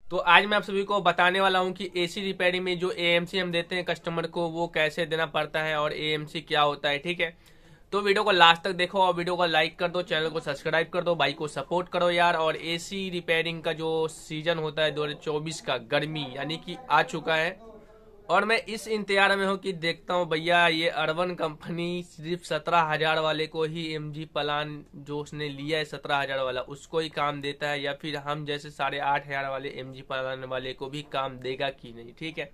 तो आज मैं आप सभी को बताने वाला हूं कि एसी रिपेयरिंग में जो एएमसी हम देते हैं कस्टमर को वो कैसे देना पड़ता है और एएमसी क्या होता है। ठीक है, तो वीडियो को लास्ट तक देखो और वीडियो को लाइक कर दो, चैनल को सब्सक्राइब कर दो, भाई को सपोर्ट करो यार। और एसी रिपेयरिंग का जो सीजन होता है 2024 का गर्मी यानी कि आ चुका है और मैं इस इंतजार में हूँ कि देखता हूँ भैया ये अर्बन कंपनी सिर्फ 17,000 वाले को ही एमजी प्लान जो उसने लिया है 17,000 वाला उसको ही काम देता है या फिर हम जैसे 8,500 वाले एमजी प्लान वाले को भी काम देगा कि नहीं। ठीक है,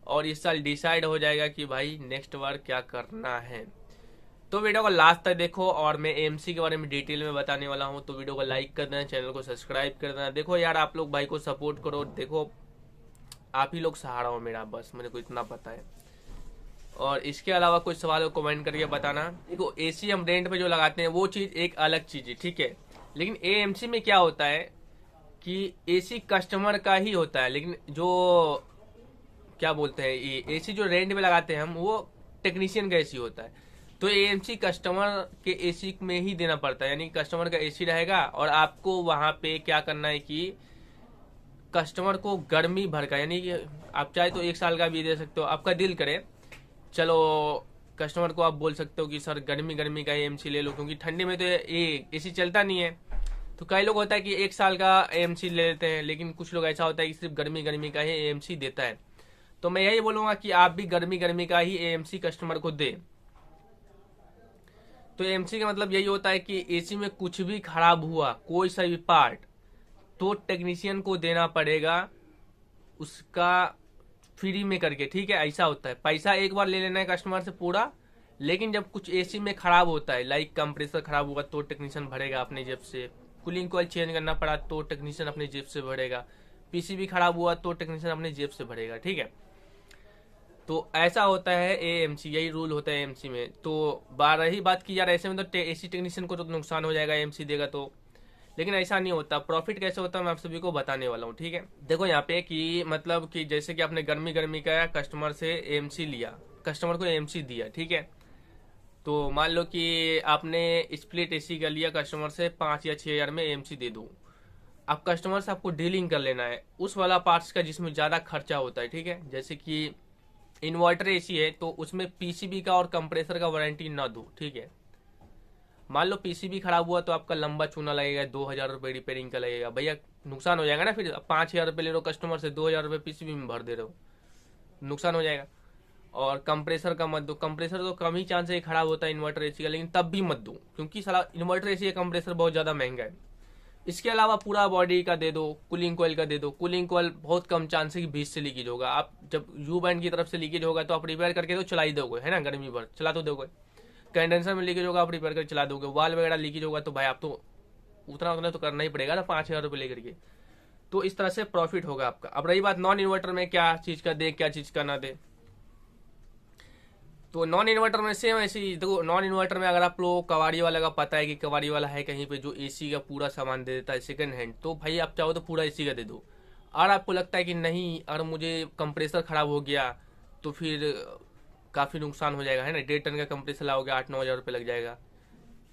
और इस साल डिसाइड हो जाएगा कि भाई नेक्स्ट बार क्या करना है। तो वीडियो को लास्ट तक देखो और मैं एमसी के बारे में डिटेल में बताने वाला हूँ। तो वीडियो को लाइक कर देना, चैनल को सब्सक्राइब कर देना। देखो यार आप लोग भाई को सपोर्ट करो, देखो आप ही लोग सहारा हो मेरा, बस मेरे को इतना पता है। और इसके अलावा कुछ सवाल को कमेंट करके बताना। देखो एसी हम रेंट पे जो लगाते हैं वो चीज एक अलग चीज है, ठीक है, लेकिन एएमसी में क्या होता है कि एसी कस्टमर का ही होता है, लेकिन जो क्या बोलते हैं ये एसी जो रेंट पे लगाते हैं हम वो टेक्नीशियन का एसी होता है। तो एएमसी कस्टमर के एसी में ही देना पड़ता है, यानी कस्टमर का एसी रहेगा और आपको वहां पे क्या करना है कि कस्टमर को गर्मी भर का, यानी कि आप चाहे तो 1 साल का भी दे सकते हो, आपका दिल करे। चलो कस्टमर को आप बोल सकते हो कि सर गर्मी गर्मी का एएमसी ले लो, क्योंकि ठंडी में तो ये एसी चलता नहीं है। तो कई लोग होता है कि 1 साल का एएमसी ले लेते हैं, लेकिन कुछ लोग ऐसा होता है कि सिर्फ गर्मी गर्मी का ही एएमसी देता है। तो मैं यही बोलूंगा कि आप भी गर्मी गर्मी का ही एएमसी कस्टमर को दे। तो एएमसी का मतलब यही होता है कि एसी में कुछ भी खराब हुआ, कोई सा भी पार्ट, तो टेक्नीशियन को देना पड़ेगा उसका फ्री में करके। ठीक है, ऐसा होता है। पैसा एक बार ले लेना है कस्टमर से पूरा, लेकिन जब कुछ एसी में खराब होता है, लाइक कंप्रेसर खराब हुआ तो टेक्नीशियन भरेगा अपने जेब से, कूलिंग कॉइल चेंज करना पड़ा तो टेक्नीशियन अपने जेब से भरेगा, पीसीबी खराब हुआ तो टेक्नीशियन अपने जेब से भरेगा। ठीक है, तो ऐसा होता है एएमसी, यही रूल होता है एएमसी में। तो रही बात की यार ऐसे में तो एसी टेक्नीशियन को तो नुकसान हो जाएगा एएमसी देगा तो, लेकिन ऐसा नहीं होता। प्रॉफिट कैसे होता है मैं आप सभी को बताने वाला हूँ। ठीक है, देखो यहाँ पे कि मतलब कि जैसे कि आपने गर्मी गर्मी का कस्टमर से एएमसी लिया, कस्टमर को एएमसी दिया, ठीक है, तो मान लो कि आपने स्प्लिट एसी का लिया कस्टमर से 5 या 6 हजार में एएमसी दे दो। अब कस्टमर से आपको डीलिंग कर लेना है उस वाला पार्ट्स का जिसमें ज्यादा खर्चा होता है। ठीक है, जैसे कि इन्वर्टर एसी है तो उसमें पीसीबी का और कंप्रेसर का वारंटी ना दो। ठीक है, मान लो पीसीबी खराब हुआ तो आपका लंबा चूना लगेगा, 2,000 रुपये रिपेयरिंग का लगेगा, भैया नुकसान हो जाएगा ना। फिर 5,000 रुपये ले रहे हो कस्टमर से, 2,000 रुपये पीसीबी में भर दे रहे हो, नुकसान हो जाएगा। और कंप्रेसर का मत दो, कंप्रेसर तो कम ही चांस है खराब होता है इन्वर्टर एसी का, लेकिन तब भी मत दो क्योंकि साला इन्वर्टर एसी का कंप्रेसर बहुत ज्यादा महंगा है। इसके अलावा पूरा बॉडी का दे दो, कूलिंग कोयल का दे दो। कूलिंग कोयल बहुत कम चांस है कि बीच से लीकेज होगा, आप जब यू बैंड की तरफ से लीकेज होगा तो आप रिपेयर करके तो चला ही दोगे, है ना, गर्मी भर चला तो दोगे। कंडेंसर में लीकेज होगा आप रिपेयर करके चला दोगे, वाल वगैरह लीकेज होगा तो भाई आप तो उतना उतना तो करना ही पड़ेगा ना, 5,000 रुपये लेकर के। तो इस तरह से प्रॉफिट होगा आपका। अब रही बात नॉन इन्वर्टर में क्या चीज का दे क्या चीज का ना दे, तो नॉन इन्वर्टर में सेम ऐसी देखो, नॉन इन्वर्टर में अगर आप लोग कवाड़ी वाला का पता है कि कवाड़ी वाला है कहीं पे जो एसी का पूरा सामान दे देता है सेकंड हैंड, तो भाई आप चाहो तो पूरा एसी का दे दो। और आपको लगता है कि नहीं अगर मुझे कंप्रेसर खराब हो गया तो फिर काफी नुकसान हो जाएगा, है ना, 1.5 टन का कंप्रेसर लाओगे 8-9 हजार रुपये लग जाएगा,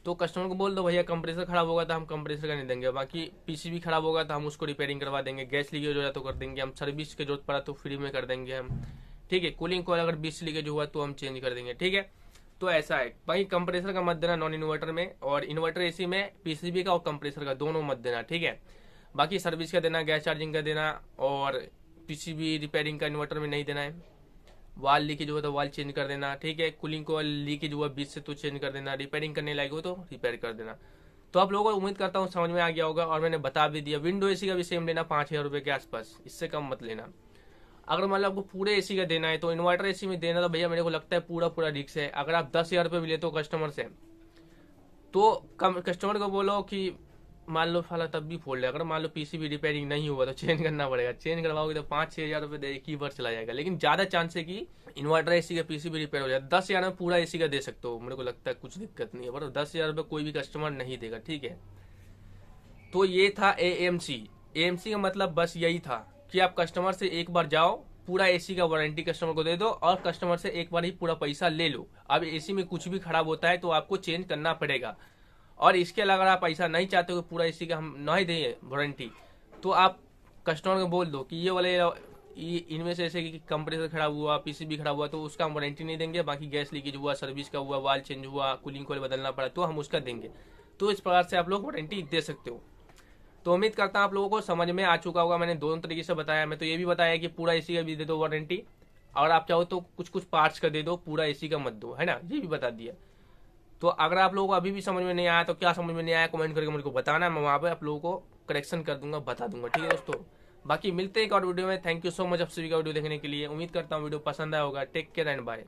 तो कस्टमर को बोल दो भैया कंप्रेसर खराब होगा तो हम कंप्रेसर का नहीं देंगे, बाकी पीसीबी खराब होगा तो हम उसको रिपेयरिंग करवा देंगे, गैस लीकेज हो जाए तो कर देंगे हम, सर्विस की जरूरत पड़ा तो फ्री में कर देंगे हम। ठीक है, कूलिंग कॉइल अगर 20 लीकेज हुआ तो हम चेंज कर देंगे। ठीक है, तो ऐसा है भाई, कंप्रेसर का मत देना नॉन इन्वर्टर में, और इन्वर्टर एसी में पीसीबी का और कंप्रेसर का दोनों मत देना। ठीक है, बाकी सर्विस का देना, गैस चार्जिंग का देना, और पीसीबी रिपेयरिंग का इन्वर्टर में नहीं देना है। वाल लीकेज हुआ तो वाल चेंज कर देना। ठीक है, कूलिंग कॉइल लीकेज हुआ बीच से तो चेंज कर देना, रिपेयरिंग करने लायक हो तो रिपेयर कर देना। तो आप लोगों को उम्मीद करता हूँ समझ में आ गया होगा और मैंने बता भी दिया। विंडो एसी का भी सेम लेना 5,000 रुपये के आसपास, इससे कम मत लेना। अगर मतलब आपको पूरे एसी का देना है तो इन्वर्टर एसी में देना तो भैया मेरे को लगता है पूरा पूरा रिक्स है। अगर आप 10,000 रुपये भी लेते हो कस्टमर से तो कम कस्टमर को बोलो कि मान लो फाला तब भी फोल्ड है, अगर मान लो पीसीबी रिपेयरिंग नहीं हुआ तो चेंज करना पड़ेगा, चेंज करवाओगे तो 5-6 हजार रुपये एक ही बार चला जाएगा। लेकिन ज्यादा चांस है कि इन्वर्टर एसी का पीसीबी रिपेयर हो जाए। 10,000 में पूरा एसी का दे सकते हो, मेरे को लगता है कुछ दिक्कत नहीं है, पर 10,000 रुपये कोई भी कस्टमर नहीं देगा। ठीक है, तो ये था एएमसी। एएमसी का मतलब बस यही था कि आप कस्टमर से एक बार जाओ, पूरा एसी का वारंटी कस्टमर को दे दो और कस्टमर से एक बार ही पूरा पैसा ले लो। अब एसी में कुछ भी खराब होता है तो आपको चेंज करना पड़ेगा। और इसके अलावा अगर आप ऐसा नहीं चाहते हो पूरा एसी का हम नहीं दें वारंटी, तो आप कस्टमर को बोल दो कि ये इनमें से ऐसे कि कंप्रेसर खराब हुआ, पीसीबी खराब हुआ तो उसका हम वारंटी नहीं देंगे, बाकी गैस लीकेज हुआ, सर्विस का हुआ, वाल चेंज हुआ, कूलिंग कॉइल बदलना पड़ा तो हम उसका देंगे। तो इस प्रकार से आप लोग वारंटी दे सकते हो। तो उम्मीद करता हूँ आप लोगों को समझ में आ चुका होगा। मैंने दोनों तरीके से बताया। मैं तो ये भी बताया कि पूरा एसी का भी दे दो वारंटी, और आप चाहो तो कुछ कुछ पार्ट्स का दे दो, पूरा एसी का मत दो, है ना, ये भी बता दिया। तो अगर आप लोगों को अभी भी समझ में नहीं आया तो क्या समझ में नहीं आया कमेंट करके मुझे को बताना, मैं वहाँ पे आप लोगों को करेक्शन कर दूंगा, बता दूंगा। ठीक है दोस्तों, बाकी मिलते हैं एक और वीडियो में। थैंक यू सो मच आप सभी का वीडियो देखने के लिए। उम्मीद करता हूँ वीडियो पसंद आया होगा। Take care and bye.